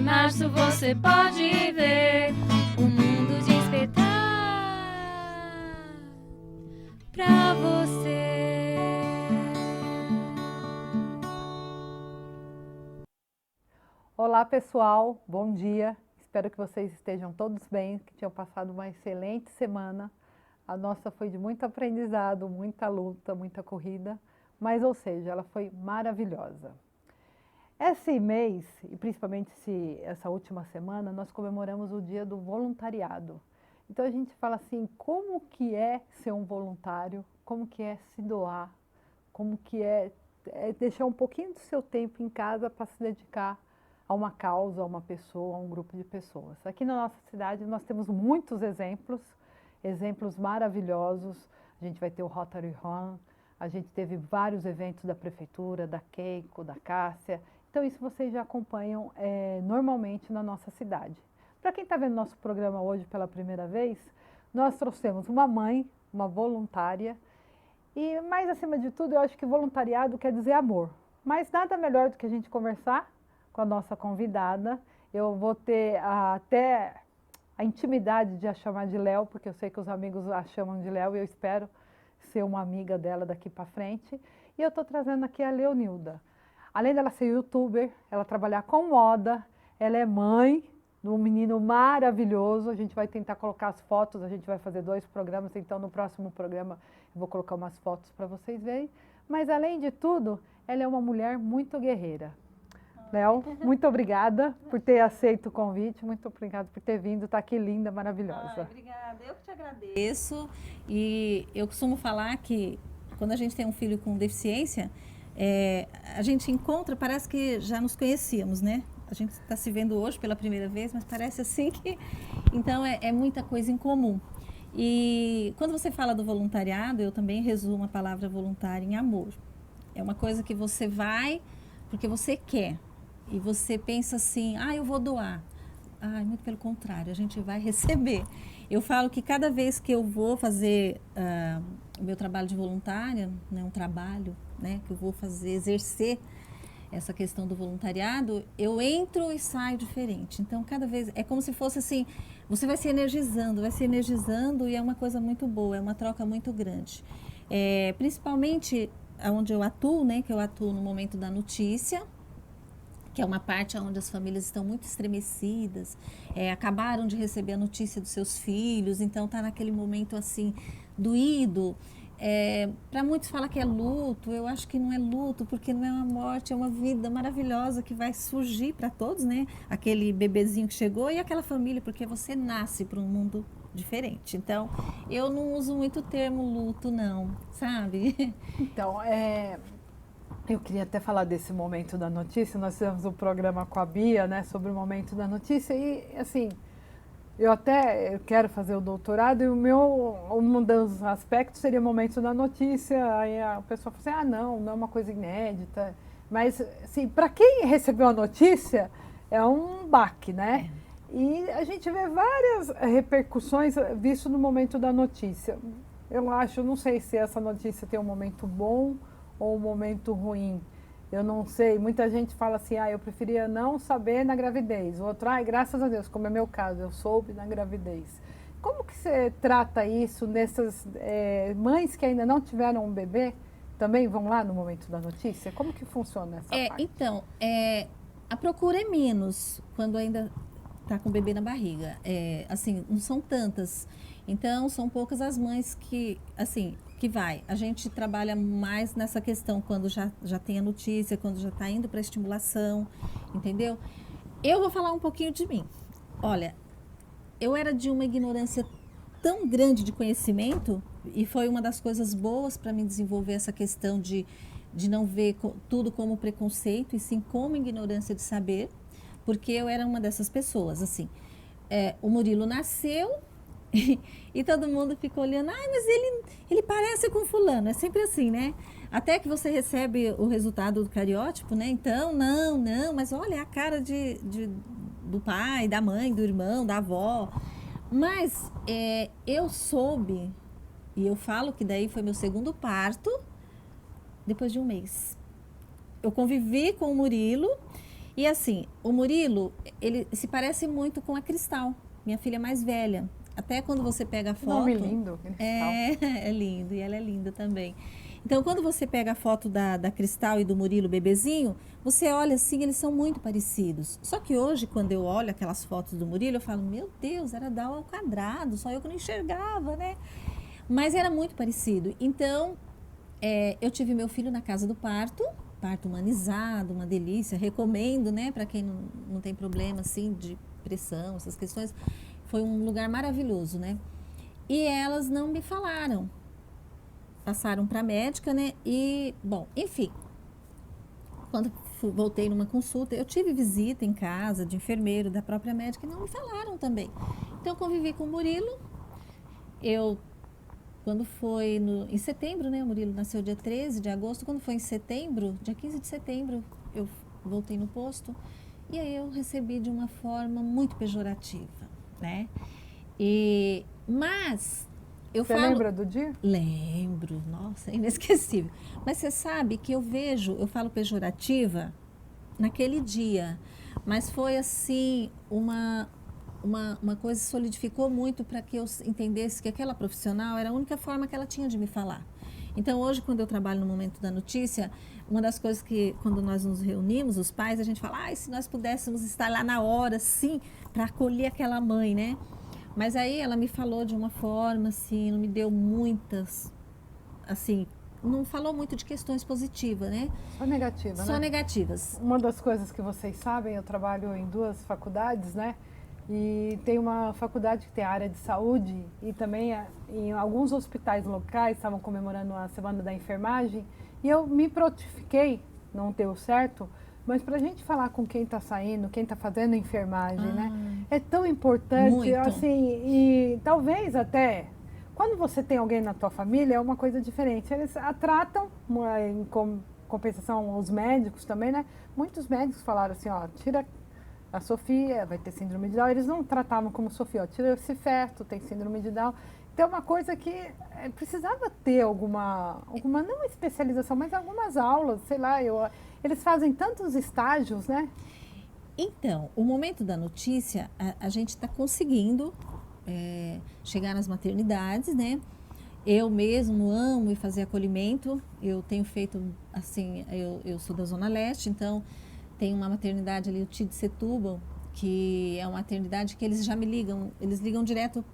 março você pode ver o mundo despertar pra você. Olá pessoal, bom dia. Espero que vocês estejam todos bem, que tenham passado uma excelente semana. A nossa foi de muito aprendizado, muita luta, muita corrida, mas ou seja, ela foi maravilhosa. Esse mês, e principalmente essa última semana, nós comemoramos o Dia do Voluntariado. Então a gente fala assim, como que é ser um voluntário, como que é se doar, como que é deixar um pouquinho do seu tempo em casa para se dedicar a uma causa, a uma pessoa, a um grupo de pessoas. Aqui na nossa cidade nós temos muitos exemplos maravilhosos. A gente vai ter o Rotary Run, a gente teve vários eventos da prefeitura, da Keiko, da Cássia. Então isso vocês já acompanham normalmente na nossa cidade. Para quem está vendo nosso programa hoje pela primeira vez, nós trouxemos uma mãe, uma voluntária, e mais acima de tudo eu acho que voluntariado quer dizer amor. Mas nada melhor do que a gente conversar com a nossa convidada. Eu vou ter até a intimidade de a chamar de Léo, porque eu sei que os amigos a chamam de Léo e eu espero ser uma amiga dela daqui para frente. E eu estou trazendo aqui a Leonilda. Além dela ser youtuber, ela trabalhar com moda, ela é mãe de um menino maravilhoso. A gente vai tentar colocar as fotos, a gente vai fazer 2 programas, então no próximo programa eu vou colocar umas fotos para vocês verem. Mas além de tudo, ela é uma mulher muito guerreira. Léo, muito obrigada por ter aceito o convite, muito obrigada por ter vindo, tá aqui linda, maravilhosa. Obrigada, eu que te agradeço. E eu costumo falar que quando a gente tem um filho com deficiência, a gente encontra, parece que já nos conhecíamos, né? A gente está se vendo hoje pela primeira vez, mas parece assim que... Então, é muita coisa em comum. E quando você fala do voluntariado, eu também resumo a palavra voluntário em amor. É uma coisa que você vai porque você quer. E você pensa assim, eu vou doar. Muito pelo contrário, a gente vai receber. Eu falo que cada vez que eu vou fazer o meu trabalho de voluntária, né, um trabalho, né, que eu vou fazer, exercer essa questão do voluntariado, eu entro e saio diferente. Então, cada vez, é como se fosse assim, você vai se energizando e é uma coisa muito boa, é uma troca muito grande. Principalmente onde eu atuo, né, que eu atuo no momento da notícia, que é uma parte onde as famílias estão muito estremecidas, acabaram de receber a notícia dos seus filhos, então está naquele momento assim, doído. Para muitos fala que é luto, eu acho que não é luto, porque não é uma morte, é uma vida maravilhosa que vai surgir para todos, né? Aquele bebezinho que chegou e aquela família, porque você nasce para um mundo diferente. Então, eu não uso muito o termo luto, não, sabe? Então, eu queria até falar desse momento da notícia. Nós fizemos um programa com a Bia, né, sobre o momento da notícia e, assim, eu quero fazer o doutorado e um dos aspectos seria o momento da notícia. Aí a pessoa fala assim, não é uma coisa inédita. Mas, assim, para quem recebeu a notícia, é um baque, né? E a gente vê várias repercussões visto no momento da notícia. Eu não sei se essa notícia tem um momento bom ou um momento ruim. Eu não sei, muita gente fala assim, eu preferia não saber na gravidez. O outro, graças a Deus, como é meu caso, eu soube na gravidez. Como que você trata isso nessas mães que ainda não tiveram um bebê, também vão lá no momento da notícia? Como que funciona essa parte? Então, a procura é menos quando ainda está com o bebê na barriga. Assim, não são tantas. Então, são poucas as mães que, assim, que vai. A gente trabalha mais nessa questão quando já tem a notícia, quando já está indo para a estimulação, entendeu? Eu vou falar um pouquinho de mim. Olha, eu era de uma ignorância tão grande de conhecimento e foi uma das coisas boas para mim desenvolver essa questão de não ver tudo como preconceito e sim como ignorância de saber, porque eu era uma dessas pessoas, assim. O Murilo nasceu e todo mundo ficou olhando, mas ele parece com fulano, é sempre assim, né? Até que você recebe o resultado do cariótipo, né? Então, não, mas olha a cara do pai, da mãe, do irmão, da avó. Mas eu soube, e eu falo que daí foi meu segundo parto, depois de um mês. Eu convivi com o Murilo E assim, o Murilo, ele se parece muito com a Cristal, minha filha mais velha. Até quando você pega a Que foto... nome lindo. Cristal. É lindo, e ela é linda também. Então, quando você pega a foto da Cristal e do Murilo bebezinho, você olha assim, eles são muito parecidos. Só que hoje, quando eu olho aquelas fotos do Murilo, eu falo, meu Deus, era Down ao quadrado, só eu que não enxergava, né? Mas era muito parecido. Então, eu tive meu filho na casa do parto humanizado, uma delícia, recomendo, né, para quem não tem problema, assim, de pressão, essas questões. Foi um lugar maravilhoso, né? E elas não me falaram. Passaram para a médica, né? E, bom, enfim. Quando voltei numa consulta, eu tive visita em casa de enfermeiro, da própria médica, e não me falaram também. Então, eu convivi com o Murilo. Quando foi em setembro, né? O Murilo nasceu dia 13 de agosto. Quando foi em setembro, dia 15 de setembro, eu voltei no posto. E aí eu recebi de uma forma muito pejorativa, né? Mas eu Você falo... lembra do dia? Lembro, nossa, é inesquecível. Mas você sabe que eu falo pejorativa naquele dia, mas foi assim, uma coisa solidificou muito para que eu entendesse que aquela profissional era a única forma que ela tinha de me falar. Então, hoje, quando eu trabalho no Momento da Notícia, uma das coisas que, quando nós nos reunimos, os pais, a gente fala, se nós pudéssemos estar lá na hora, sim, para acolher aquela mãe, né? Mas aí ela me falou de uma forma, assim, não me deu muitas, assim, não falou muito de questões positivas, né? Só negativa, Só né? negativas. Uma das coisas que vocês sabem, eu trabalho em 2 faculdades, né? E tem uma faculdade que tem a área de saúde e também em alguns hospitais locais estavam comemorando a Semana da Enfermagem e eu me prontifiquei, não deu certo, mas para a gente falar com quem está saindo, quem está fazendo enfermagem, né? É tão importante, Muito. assim, e talvez até quando você tem alguém na tua família é uma coisa diferente. Eles a tratam, em compensação aos médicos também, né? Muitos médicos falaram assim, ó, tira a Sofia, vai ter síndrome de Down. Eles não tratavam como Sofia, ó, tira esse feto, tem síndrome de Down. Então é uma coisa que precisava ter alguma, não especialização, mas algumas aulas, sei lá, eles fazem tantos estágios, né? Então, o Momento da Notícia, a gente está conseguindo chegar nas maternidades, né? Eu mesmo amo ir fazer acolhimento. Eu tenho feito, assim, eu sou da Zona Leste, então tem uma maternidade ali, o TID Setúbal, que é uma maternidade que eles já me ligam, eles ligam direto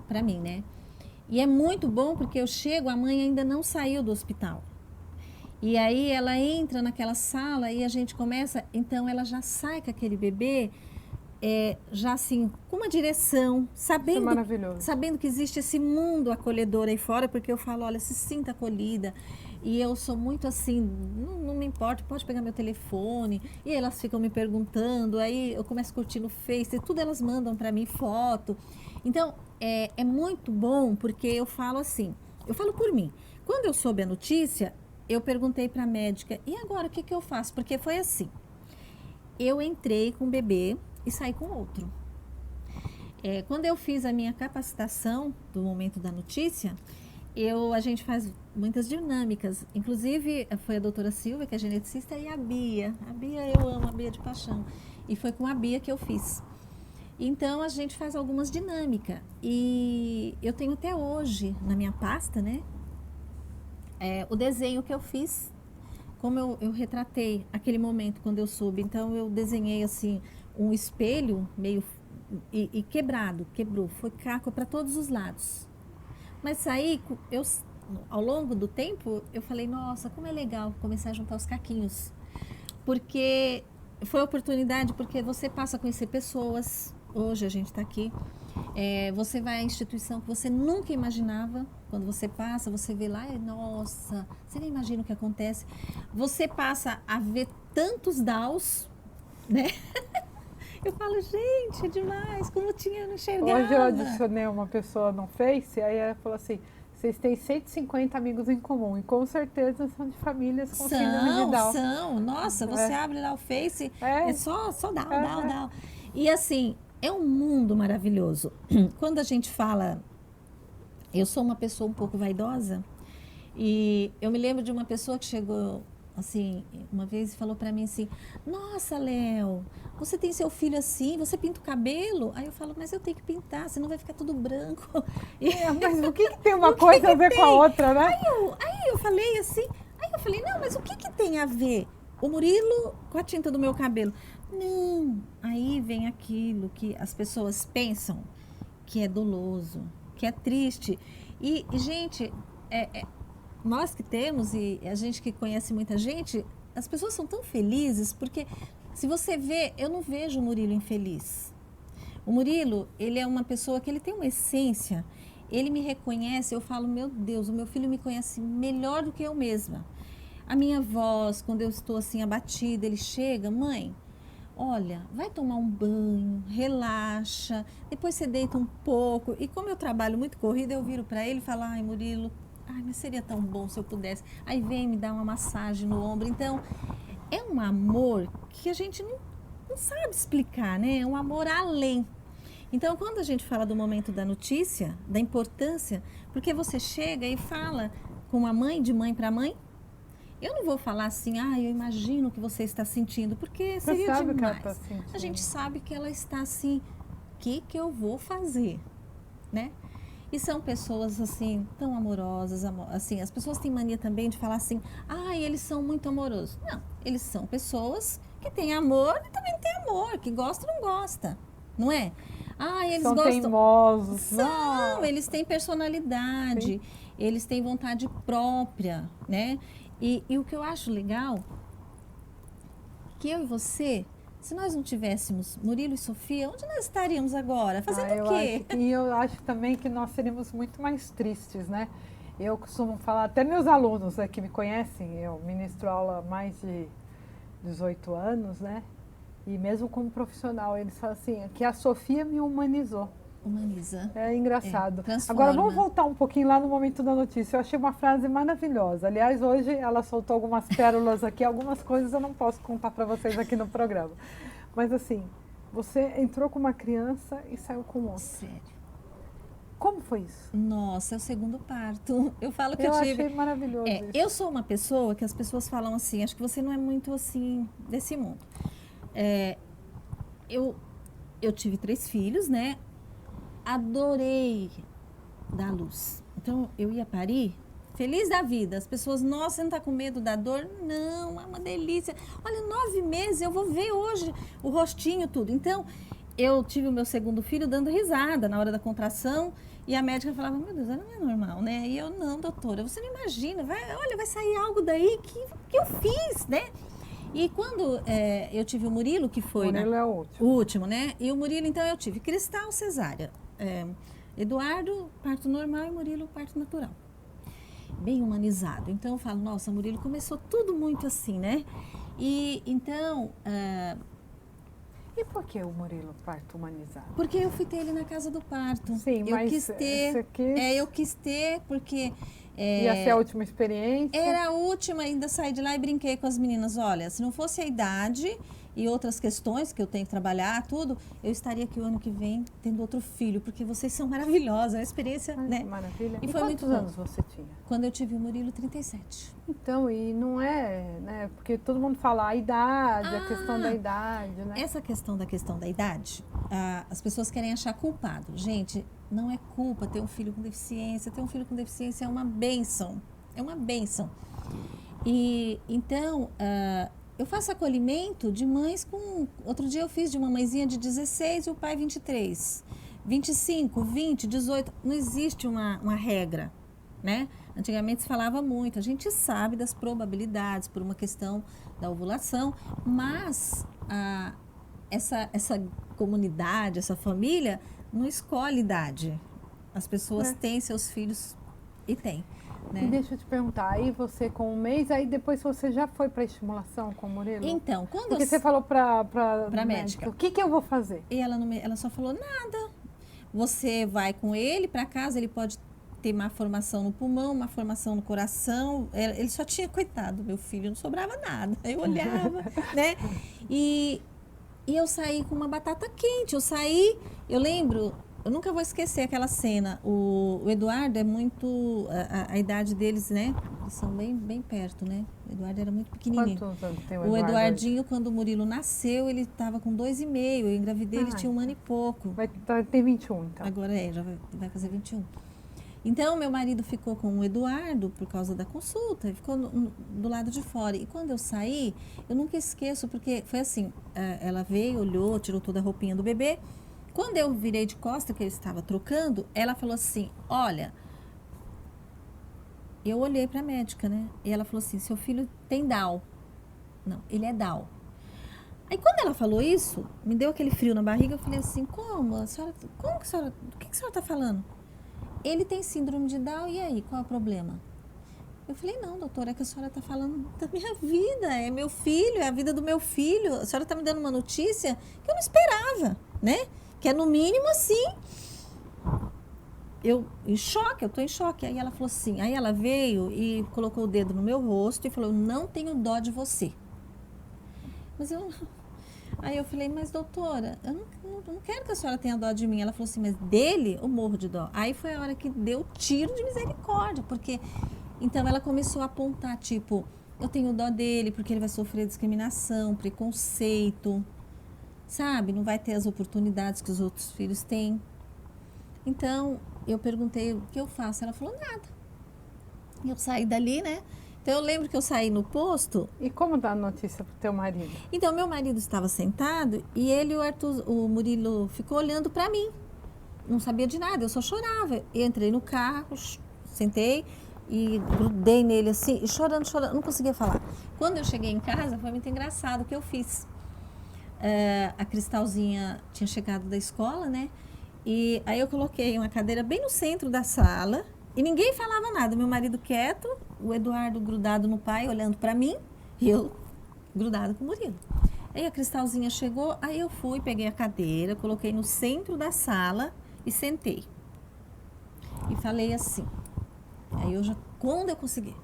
para mim, né? E é muito bom porque eu chego, a mãe ainda não saiu do hospital. E aí ela entra naquela sala e a gente começa, então ela já sai com aquele bebê, já assim, com uma direção, Isso é maravilhoso. sabendo que existe esse mundo acolhedor aí fora, porque eu falo, olha, se sinta acolhida. E eu sou muito assim, não me importa, pode pegar meu telefone. E elas ficam me perguntando, aí eu começo a curtir no Face, e tudo elas mandam para mim foto. Então, é muito bom, porque eu falo assim, eu falo por mim. Quando eu soube a notícia, eu perguntei para a médica, e agora o que eu faço? Porque foi assim, eu entrei com o bebê e saí com outro. Quando eu fiz a minha capacitação do Momento da Notícia, a gente faz muitas dinâmicas, inclusive foi a doutora Silvia, que é geneticista, e a Bia. A Bia, eu amo a Bia de paixão. E foi com a Bia que eu fiz. Então, a gente faz algumas dinâmicas. E eu tenho até hoje, na minha pasta, né, o desenho que eu fiz, como eu retratei aquele momento quando eu soube. Então, eu desenhei, assim, um espelho meio... E quebrou. Foi caco para todos os lados. Mas aí, ao longo do tempo, eu falei, nossa, como é legal começar a juntar os caquinhos. Porque foi oportunidade, porque você passa a conhecer pessoas. Hoje a gente está aqui. Você vai à instituição que você nunca imaginava. Quando você passa, você vê lá, nossa, você nem imagina o que acontece. Você passa a ver tantos DAOs, né? Eu falo, gente, é demais, como eu não enxergava. Hoje eu adicionei uma pessoa no Face, aí ela falou assim, vocês têm 150 amigos em comum, e com certeza são de famílias com síndrome de Down. São, nossa, você abre lá o Face, é só Down. E assim, é um mundo maravilhoso. Quando a gente fala, eu sou uma pessoa um pouco vaidosa, e eu me lembro de uma pessoa que chegou assim, uma vez falou para mim assim, nossa, Léo, você tem seu filho assim, você pinta o cabelo? Aí eu falo, mas eu tenho que pintar, senão vai ficar tudo branco. E Mas o que tem uma coisa a ver com a outra, né? aí eu falei assim, aí eu falei, não, mas o que tem a ver o Murilo com a tinta do meu cabelo? Não, aí vem aquilo que as pessoas pensam que é doloso, que é triste. E gente, nós que temos e a gente que conhece muita gente, as pessoas são tão felizes porque se você vê, eu não vejo o Murilo infeliz. O Murilo, ele é uma pessoa que ele tem uma essência, ele me reconhece, eu falo, meu Deus, o meu filho me conhece melhor do que eu mesma. A minha voz, quando eu estou assim abatida, ele chega, mãe, olha, vai tomar um banho, relaxa, depois você deita um pouco. E como eu trabalho muito corrida, eu viro para ele e falo, ai, Murilo, ai, mas seria tão bom se eu pudesse. Aí vem me dar uma massagem no ombro. Então, é um amor que a gente não sabe explicar, né? É um amor além. Então, quando a gente fala do momento da notícia, da importância, porque você chega e fala com a mãe, de mãe para mãe, eu não vou falar assim, eu imagino o que você está sentindo, porque Você seria sabe o que ela demais. está sentindo. A gente sabe que ela está assim, o que eu vou fazer, né? E são pessoas assim, tão amorosas, assim, as pessoas têm mania também de falar assim, eles são muito amorosos. Não, eles são pessoas que têm amor e também têm amor, que gosta ou não gosta, não é? Eles são gostam. teimosos. São, eles têm personalidade, Sim. eles têm vontade própria, né? E o que eu acho legal, que eu e você, se nós não tivéssemos Murilo e Sofia, onde nós estaríamos agora? Fazendo o quê? E eu acho também que nós seríamos muito mais tristes, né? Eu costumo falar, até meus alunos que me conhecem, eu ministro aula há mais de 18 anos, né? E mesmo como profissional, eles falam assim, que a Sofia me humanizou. Humaniza. É engraçado. Transforma. Agora, vamos voltar um pouquinho lá no momento da notícia. Eu achei uma frase maravilhosa. Aliás, hoje ela soltou algumas pérolas aqui, algumas coisas eu não posso contar para vocês aqui no programa. Mas assim, você entrou com uma criança e saiu com outra. Sério. Como foi isso? Nossa, é o segundo parto. Eu falo que Eu eu tive... achei maravilhoso isso. Eu sou uma pessoa que as pessoas falam assim, acho que você não é muito assim desse mundo. Eu tive 3 filhos, né? Adorei dar luz. Então, eu ia parir feliz da vida. As pessoas, nossa, você não está com medo da dor? Não, é uma delícia. Olha, 9 meses, eu vou ver hoje o rostinho, tudo. Então, eu tive o meu segundo filho dando risada na hora da contração e a médica falava, meu Deus, ela não é normal, né? E eu, não, doutora, você não imagina, vai sair algo daí que eu fiz, né? E quando eu tive o Murilo, que foi... O Murilo é o último. O último, né? E o Murilo, então, eu tive Cristal, cesárea. Eduardo, parto normal e Murilo, parto natural. Bem humanizado. Então, eu falo, nossa, Murilo começou tudo muito assim, né? E, então... E por que o Murilo parto humanizado? Porque eu fui ter ele na casa do parto. Sim, eu mas quis ter, você quis... eu quis ter porque... Ia ser a última experiência? Era a última, ainda saí de lá e brinquei com as meninas. Olha, se não fosse a idade e outras questões que eu tenho que trabalhar, tudo, eu estaria aqui o ano que vem tendo outro filho, porque vocês são maravilhosas, é uma experiência, né? Maravilha. E E foi quantos muito bom. anos você tinha? Quando eu tive o Murilo, 37. Então, e não é, né? Porque todo mundo fala a idade, a questão da idade, né? Essa questão da idade, as pessoas querem achar culpado. Gente, não é culpa ter um filho com deficiência. Ter um filho com deficiência é uma bênção. É uma bênção. E, então, eu faço acolhimento de mães com... Outro dia eu fiz de uma mãezinha de 16 e o pai 23. 25, 20, 18. Não existe uma regra, né? Antigamente se falava muito. A gente sabe das probabilidades por uma questão da ovulação, mas essa comunidade, essa família, não escolhe idade. As pessoas têm seus filhos e têm. Né? E deixa eu te perguntar, aí você com 1 mês, aí depois você já foi para estimulação com o Murilo? Então, quando Porque você falou para médica, o que eu vou fazer? E ela só falou nada. Você vai com ele para casa, ele pode ter má formação no pulmão, má formação no coração. Ele só tinha, coitado, meu filho, não sobrava nada. Eu olhava, né? E eu saí com uma batata quente. Eu lembro, eu nunca vou esquecer aquela cena. O Eduardo é muito... A idade deles, né? Eles são bem perto, né? O Eduardo era muito pequenininho. Quantos anos tem o O Eduardo Eduardinho, quando o Murilo nasceu, ele estava com 2,5. Eu engravidei, ele tinha 1 ano e pouco. Tem 21, então. Agora já vai fazer 21. Então, meu marido ficou com o Eduardo por causa da consulta, ele ficou do lado de fora. E quando eu saí, eu nunca esqueço, porque foi assim, ela veio, olhou, tirou toda a roupinha do bebê. Quando eu virei de costa, que ele estava trocando, ela falou assim, olha, eu olhei para a médica, né? E ela falou assim, seu filho tem Down. Não, ele é Down. Aí quando ela falou isso, me deu aquele frio na barriga, eu falei assim, como? A senhora, como que a senhora, do que a senhora está falando? Ele tem síndrome de Down, e aí, qual é o problema? Eu falei, não, doutora, é que a senhora está falando da minha vida, é meu filho, é a vida do meu filho. A senhora está me dando uma notícia que eu não esperava, né? Que é no mínimo assim, eu estou em choque. Aí ela falou assim, aí ela veio e colocou o dedo no meu rosto e falou, eu não tenho dó de você. Mas eu... Aí eu falei, mas doutora, eu não quero que a senhora tenha dó de mim. Ela falou assim, mas dele eu morro de dó. Aí foi a hora que deu tiro de misericórdia, porque... Então ela começou a apontar, tipo, eu tenho dó dele porque ele vai sofrer discriminação, preconceito, sabe? Não vai ter as oportunidades que os outros filhos têm. Então eu perguntei o que eu faço. Ela falou, nada. E eu saí dali, né? Então eu lembro que eu saí no posto. E como dá a notícia pro teu marido? Então meu marido estava sentado e ele e o Murilo ficou olhando para mim. Não sabia de nada, eu só chorava. Eu entrei no carro, sentei e grudei nele assim, e chorando, não conseguia falar. Quando eu cheguei em casa, foi muito engraçado o que eu fiz. A Cristalzinha tinha chegado da escola, né? E aí eu coloquei uma cadeira bem no centro da sala e ninguém falava nada. Meu marido quieto, o Eduardo grudado no pai, olhando para mim, e eu grudado com o Murilo. Aí a Cristalzinha chegou, aí eu fui, peguei a cadeira, coloquei no centro da sala e sentei. E falei assim. Aí eu já, quando eu consegui,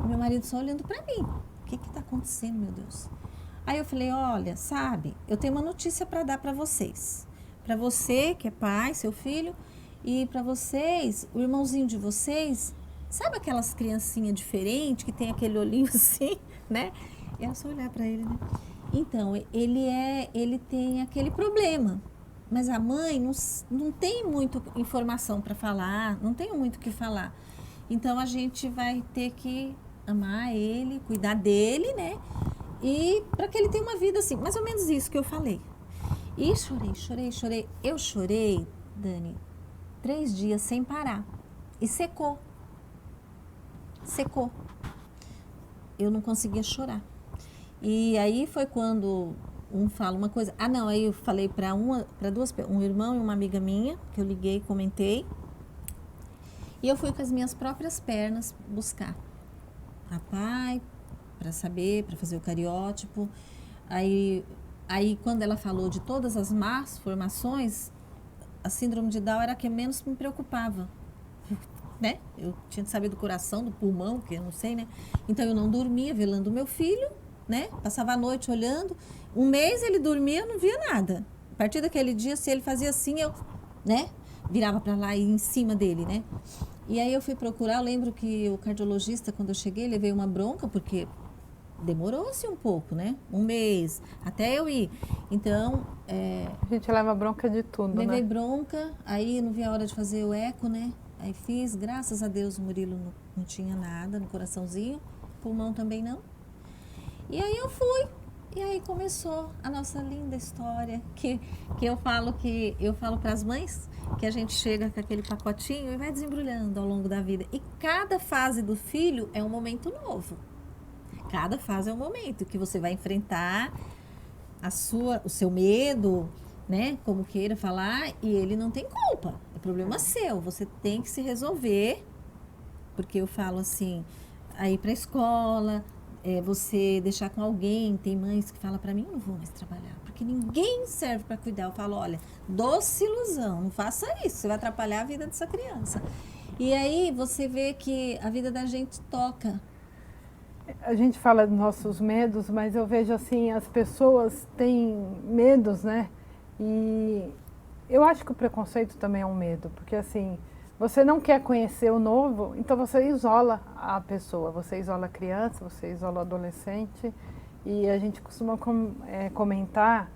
meu marido só olhando para mim. O que está acontecendo, meu Deus? Aí eu falei, olha, sabe, eu tenho uma notícia para dar para vocês. Para você, que é pai, seu filho, e para vocês, o irmãozinho de vocês, sabe aquelas criancinhas diferentes que tem aquele olhinho assim, né? E era só olhar para ele, né? Então, ele tem aquele problema. Mas a mãe não tem muita informação para falar, não tem muito o que falar. Então, a gente vai ter que amar ele, cuidar dele, né? E para que ele tenha uma vida assim, mais ou menos isso que eu falei. E chorei. Eu chorei, Dani, 3 dias sem parar. E secou. Eu não conseguia chorar. E aí foi quando um fala uma coisa. Ah, não, aí eu falei para duas pessoas, um irmão e uma amiga minha, que eu liguei, comentei. E eu fui com as minhas próprias pernas buscar a pai, para saber, para fazer o cariótipo. Aí quando ela falou de todas as más formações, a síndrome de Down era a que menos me preocupava, né? Eu tinha de saber do coração, do pulmão, que eu não sei, né? Então eu não dormia velando o meu filho, né? Passava a noite olhando. 1 mês ele dormia, eu não via nada. A partir daquele dia, se ele fazia assim, eu, né? Virava para lá e em cima dele, né? E aí eu fui procurar, eu lembro que o cardiologista, quando eu cheguei, levei uma bronca, porque demorou-se um pouco, né? 1 mês, até eu ir. Então... A gente leva bronca de tudo, levei né? bronca, aí não vi a hora de fazer o eco, né? Aí fiz, graças a Deus o Murilo não tinha nada no coraçãozinho, pulmão também não. E aí eu fui, e aí começou a nossa linda história, que eu falo para as mães, que a gente chega com aquele pacotinho e vai desembrulhando ao longo da vida. E cada fase do filho é um momento novo. Cada fase é um momento que você vai enfrentar o seu medo, né? Como queira falar, e ele não tem culpa. É problema seu. Você tem que se resolver, porque eu falo assim, aí para a escola, você deixar com alguém. Tem mães que falam para mim, eu não vou mais trabalhar, porque ninguém serve para cuidar. Eu falo, olha, doce ilusão, não faça isso, você vai atrapalhar a vida dessa criança. E aí você vê que a vida da gente toca. A gente fala dos nossos medos, mas eu vejo assim, as pessoas têm medos, né? E Eu acho que o preconceito também é um medo, porque assim, você não quer conhecer o novo, então você isola a pessoa, você isola a criança, você isola o adolescente, e a gente costuma comentar,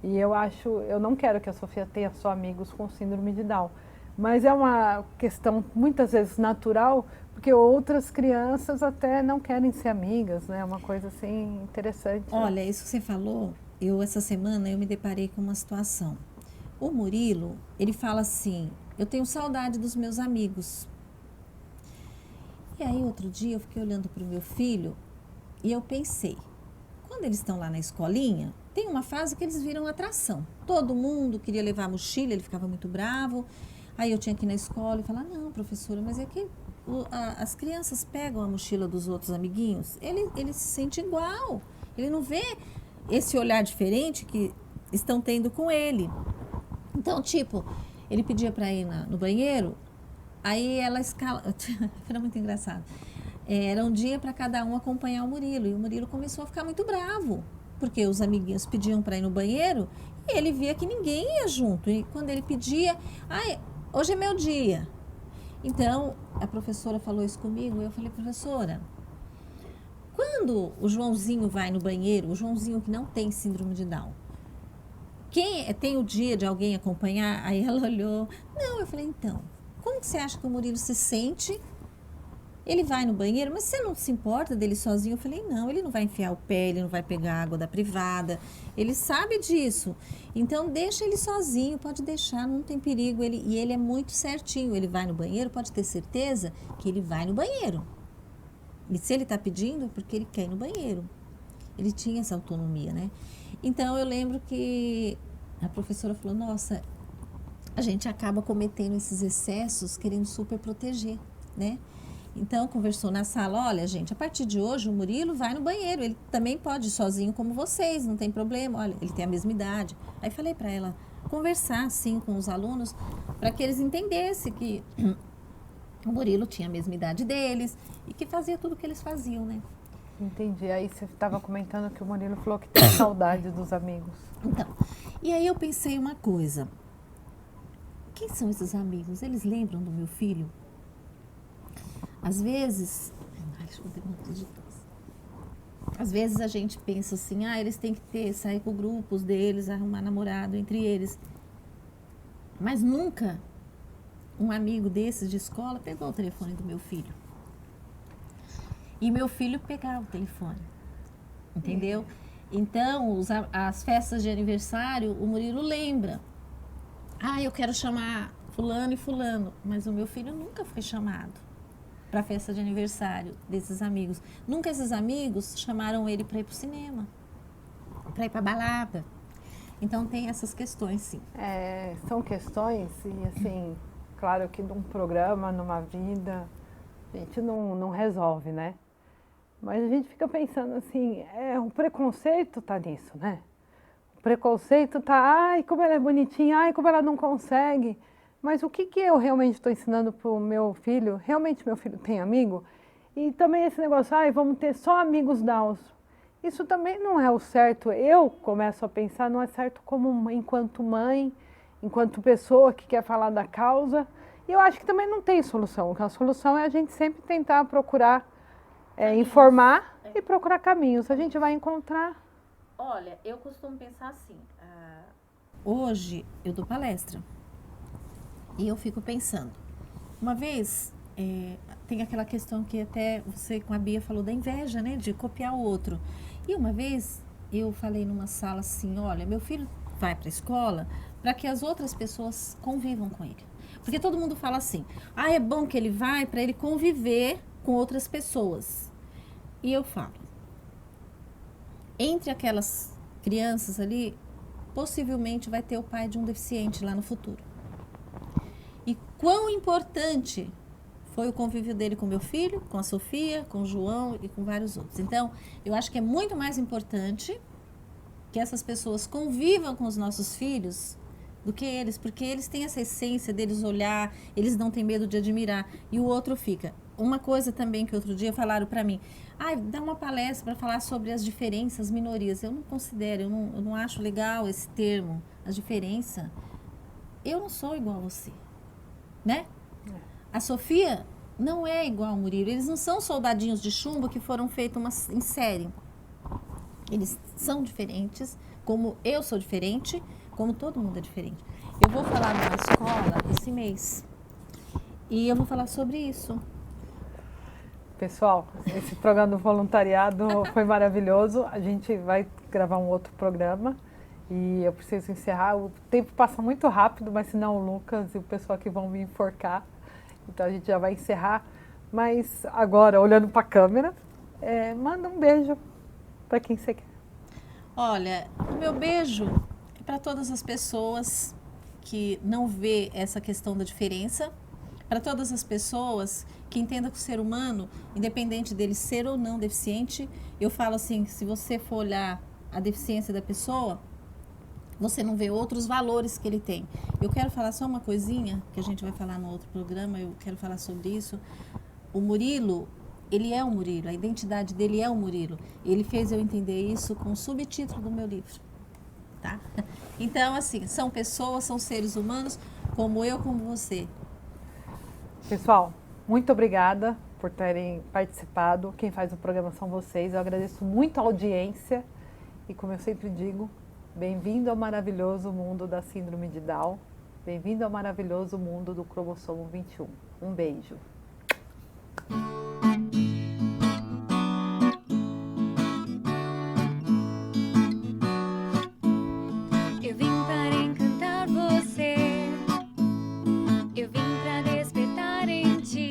e eu não quero que a Sofia tenha só amigos com síndrome de Down, mas é uma questão muitas vezes natural, porque outras crianças até não querem ser amigas, né? É uma coisa assim interessante. Olha, isso que você falou, essa semana eu me deparei com uma situação. O Murilo, ele fala assim, eu tenho saudade dos meus amigos. E aí outro dia eu fiquei olhando para o meu filho e eu pensei, quando eles estão lá na escolinha, tem uma fase que eles viram atração. Todo mundo queria levar a mochila, ele ficava muito bravo. Aí eu tinha que ir na escola e falar, não, professora, mas é que as crianças pegam a mochila dos outros amiguinhos, ele se sente igual. Ele não vê esse olhar diferente que estão tendo com ele. Então, tipo, ele pedia para ir no banheiro, aí ela escala... Era muito engraçado. Era um dia para cada um acompanhar o Murilo. E o Murilo começou a ficar muito bravo, porque os amiguinhos pediam para ir no banheiro e ele via que ninguém ia junto. E quando ele pedia, hoje é meu dia. Então, a professora falou isso comigo e eu falei, professora, quando o Joãozinho vai no banheiro, o Joãozinho que não tem síndrome de Down, tem o dia de alguém acompanhar? Aí ela olhou. Não, eu falei, então, como que você acha que o Murilo se sente? Ele vai no banheiro, mas você não se importa dele sozinho? Eu falei, não, ele não vai enfiar o pé, ele não vai pegar água da privada, ele sabe disso. Então, deixa ele sozinho, pode deixar, não tem perigo. E ele é muito certinho, ele vai no banheiro, pode ter certeza que ele vai no banheiro. E se ele está pedindo, é porque ele quer ir no banheiro. Ele tinha essa autonomia, né? Então, eu lembro que a professora falou, nossa, a gente acaba cometendo esses excessos querendo super proteger, né? Então, conversou na sala, olha, gente, a partir de hoje o Murilo vai no banheiro, ele também pode ir sozinho como vocês, não tem problema, olha, ele tem a mesma idade. Aí falei para ela conversar, assim, com os alunos, para que eles entendessem que o Murilo tinha a mesma idade deles e que fazia tudo o que eles faziam, né? Entendi. Aí você estava comentando que o Murilo falou que tem saudade dos amigos. Então, e aí eu pensei uma coisa. Quem são esses amigos? Eles lembram do meu filho? Às vezes... Às vezes a gente pensa assim, eles têm que sair com grupos deles, arrumar namorado entre eles. Mas nunca um amigo desses de escola pegou o telefone do meu filho. E meu filho pegava o telefone, entendeu? Então, as festas de aniversário, o Murilo lembra. Eu quero chamar fulano e fulano, mas o meu filho nunca foi chamado para a festa de aniversário desses amigos. Nunca esses amigos chamaram ele para ir para o cinema, para ir para a balada. Então, tem essas questões, sim. São questões, e assim, claro que num programa, numa vida, a gente não resolve, né? Mas a gente fica pensando assim, o preconceito tá nisso, né? O preconceito tá, como ela é bonitinha, como ela não consegue. Mas o que eu realmente estou ensinando pro meu filho? Realmente meu filho tem amigo? E também esse negócio, vamos ter só amigos Downs. Isso também não é o certo. Eu começo a pensar, não é certo como enquanto mãe, enquanto pessoa que quer falar da causa. E eu acho que também não tem solução. A solução é a gente sempre tentar procurar informar e procurar caminhos. A gente vai encontrar. Olha, eu costumo pensar assim. Hoje eu dou palestra e eu fico pensando. Uma vez, tem aquela questão que até você com a Bia falou da inveja, né? De copiar o outro. E uma vez eu falei numa sala assim, olha, meu filho vai para a escola para que as outras pessoas convivam com ele. Porque todo mundo fala assim, é bom que ele vai para ele conviver com outras pessoas. E eu falo, entre aquelas crianças ali, possivelmente vai ter o pai de um deficiente lá no futuro. E quão importante foi o convívio dele com meu filho, com a Sofia, com o João e com vários outros. Então, eu acho que é muito mais importante que essas pessoas convivam com os nossos filhos do que eles, porque eles têm essa essência deles olhar, eles não têm medo de admirar, e o outro fica. Uma coisa também que outro dia falaram para mim, dá uma palestra para falar sobre as diferenças, minorias. Eu não considero, eu não acho legal esse termo, as diferenças. eu não sou igual a você, né? A Sofia não é igual ao Murilo. Eles não são soldadinhos de chumbo que foram feitos em série. Eles são diferentes, como eu sou diferente, como todo mundo é diferente. Eu vou falar numa escola esse mês e eu vou falar sobre isso. Pessoal, esse programa do voluntariado foi maravilhoso. A gente vai gravar um outro programa e eu preciso encerrar. O tempo passa muito rápido, mas senão o Lucas e o pessoal aqui vão me enforcar. Então a gente já vai encerrar. Mas agora, olhando para a câmera, manda um beijo para quem você quer. Olha, o meu beijo é para todas as pessoas que não vê essa questão da diferença, para todas as pessoas que entendam que o ser humano, independente dele ser ou não deficiente, eu falo assim, se você for olhar a deficiência da pessoa, você não vê outros valores que ele tem. Eu quero falar só uma coisinha, que a gente vai falar no outro programa, eu quero falar sobre isso. O Murilo, ele é o Murilo, a identidade dele é o Murilo. Ele fez eu entender isso com o subtítulo do meu livro, tá? Então, assim, são pessoas, são seres humanos, como eu, como você. Pessoal, muito obrigada por terem participado. Quem faz o programa são vocês. Eu agradeço muito a audiência e, como eu sempre digo, bem-vindo ao maravilhoso mundo da síndrome de Down. Bem-vindo ao maravilhoso mundo do cromossomo 21. Um beijo. Eu vim para encantar você, eu vim para despertar em ti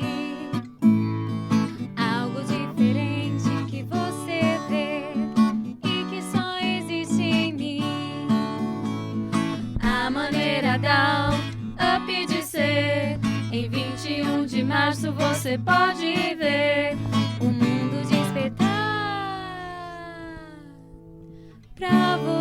algo diferente que você vê e que só existe em mim. A maneira Down Up de ser. Em 21 de março você pode ver o mundo despertar pra você.